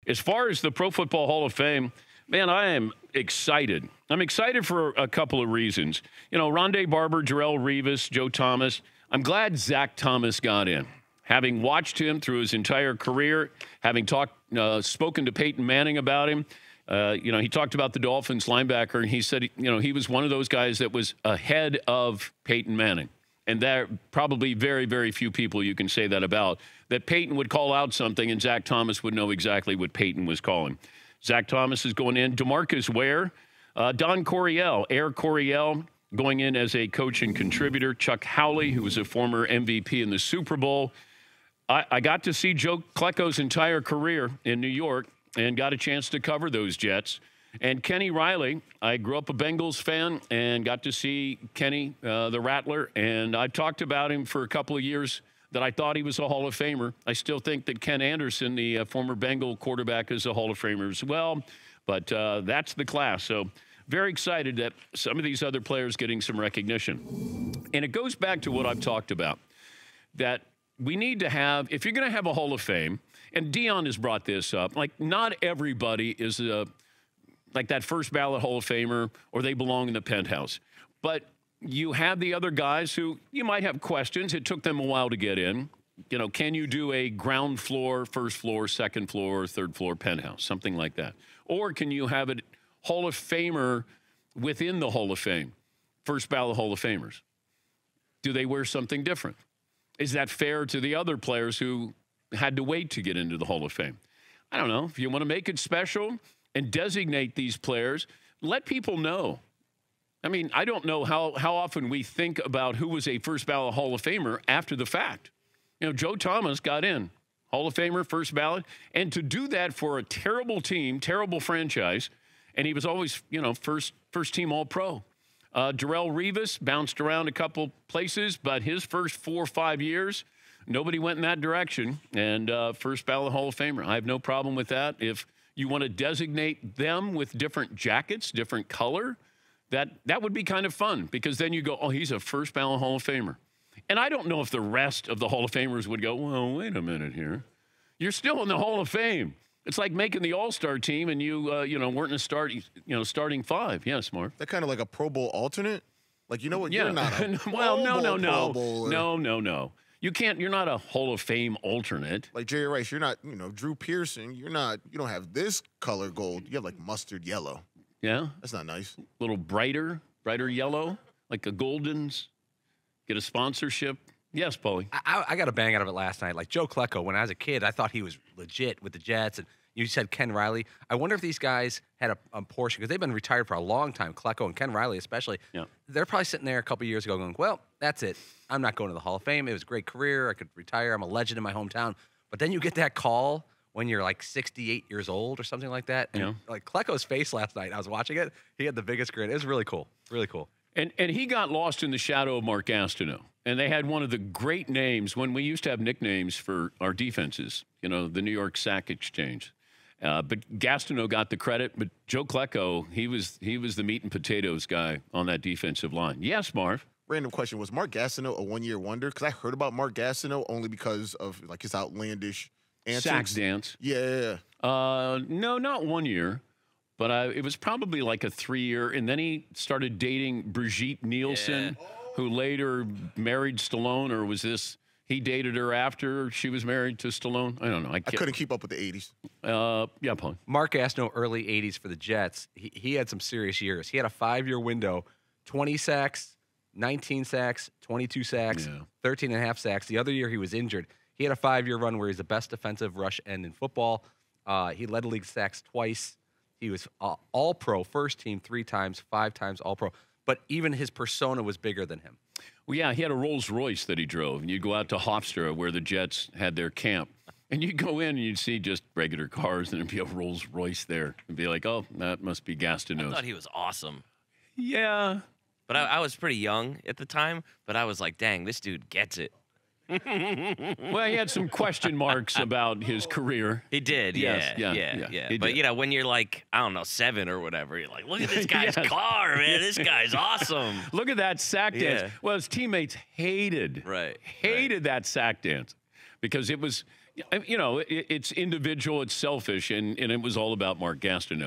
As far as the Pro Football Hall of Fame, man, I am excited. I'm excited for a couple of reasons. You know, Rondé Barber, Jarrell Revis, Joe Thomas. I'm glad Zach Thomas got in. Having watched him through his entire career, having spoken to Peyton Manning about him, he talked about the Dolphins linebacker, and he said, he was one of those guys that was ahead of Peyton Manning. And there are probably very, very few people you can say that about, that Peyton would call out something and Zach Thomas would know exactly what Peyton was calling. Zach Thomas is going in. DeMarcus Ware, Don Coryell, Air Coryell, going in as a coach and contributor. Chuck Howley, who was a former MVP in the Super Bowl. I got to see Joe Klecko's entire career in New York and got a chance to cover those Jets. And Kenny Riley, I grew up a Bengals fan and got to see Kenny, the Rattler, and I talked about him for a couple of years that I thought he was a Hall of Famer. I still think that Ken Anderson, the former Bengal quarterback, is a Hall of Famer as well, but that's the class. So very excited that some of these other players getting some recognition. And it goes back to what I've talked about, that we need to have, if you're going to have a Hall of Fame, and Dion has brought this up, like not everybody is like that first ballot Hall of Famer or they belong in the penthouse. But you have the other guys who you might have questions. It took them a while to get in. Can you do a ground floor, first floor, second floor, third floor penthouse, something like that? Or can you have a Hall of Famer within the Hall of Fame, first ballot Hall of Famers? Do they wear something different? Is that fair to the other players who had to wait to get into the Hall of Fame? I don't know. If you want to make it special and designate these players, let people know. I mean, I don't know how often we think about who was a first ballot Hall of Famer after the fact. Joe Thomas got in, Hall of Famer, first ballot, and to do that for a terrible team, terrible franchise, and he was always, first team All-Pro. Jarrell Revis bounced around a couple places, but his first 4 or 5 years, nobody went in that direction, and first ballot Hall of Famer. I have no problem with that. If you want to designate them with different jackets, different color, that would be kind of fun, because then you go, oh, he's a first ballot Hall of Famer. And I don't know if the rest of the Hall of Famers would go, well, wait a minute here. You're still in the Hall of Fame. It's like making the All-Star team and you weren't in a starting five. Yes, Mark. That kind of like a Pro Bowl alternate? Like, you know what? Yeah. You're not a well, no. You can't. You're not a Hall of Fame alternate. Like Jerry Rice, you're not, Drew Pearson. You're not, you don't have this color gold. You have like mustard yellow. Yeah. That's not nice. A little brighter yellow, like a Goldens. Get a sponsorship. Yes, Paulie. I got a bang out of it last night. Like Joe Klecko, when I was a kid, I thought he was legit with the Jets. And you said Ken Riley. I wonder if these guys had a portion, because they've been retired for a long time, Klecko and Ken Riley especially. Yeah. They're probably sitting there a couple years ago going, well, that's it. I'm not going to the Hall of Fame. It was a great career. I could retire. I'm a legend in my hometown. But then you get that call when you're like 68 years old or something like that. And like Klecko's face last night, I was watching it. He had the biggest grin. It was really cool. Really cool. And he got lost in the shadow of Mark Gastineau. And they had one of the great names when we used to have nicknames for our defenses, the New York Sack Exchange. But Gastineau got the credit, but Joe Klecko, he was the meat and potatoes guy on that defensive line. Yes, Marv? Random question. Was Mark Gastineau a one-year wonder? Because I heard about Mark Gastineau only because of like his outlandish antics. Sack dance. Yeah. No, not 1 year. But it was probably like a 3-year, and then he started dating Brigitte Nielsen, who later married Stallone, or was this he dated her after she was married to Stallone? I don't know. I couldn't keep up with the 80s. Yeah, Paul. Mark Gastineau, early 80s for the Jets. He had some serious years. He had a 5-year window, 20 sacks, 19 sacks, 22 sacks, 13 and a half sacks. The other year he was injured. He had a 5-year run where he's the best defensive rush end in football. He led the league sacks twice. He was all-pro, first team 3 times, 5 times all-pro. But even his persona was bigger than him. Well, yeah, he had a Rolls Royce that he drove. And you'd go out to Hofstra, where the Jets had their camp. And you'd go in and you'd see just regular cars, and there'd be a Rolls Royce there. And be like, oh, that must be Gastineau's. I thought he was awesome. Yeah. But I was pretty young at the time, but I was like, dang, this dude gets it. Well, he had some question marks about his career. He did, yeah. But, when you're like, I don't know, 7 or whatever, you're like, look at this guy's car, man. This guy's awesome. Look at that sack dance. Well, his teammates hated that sack dance because it was, You know, it's individual, it's selfish, and it was all about Mark Gastineau.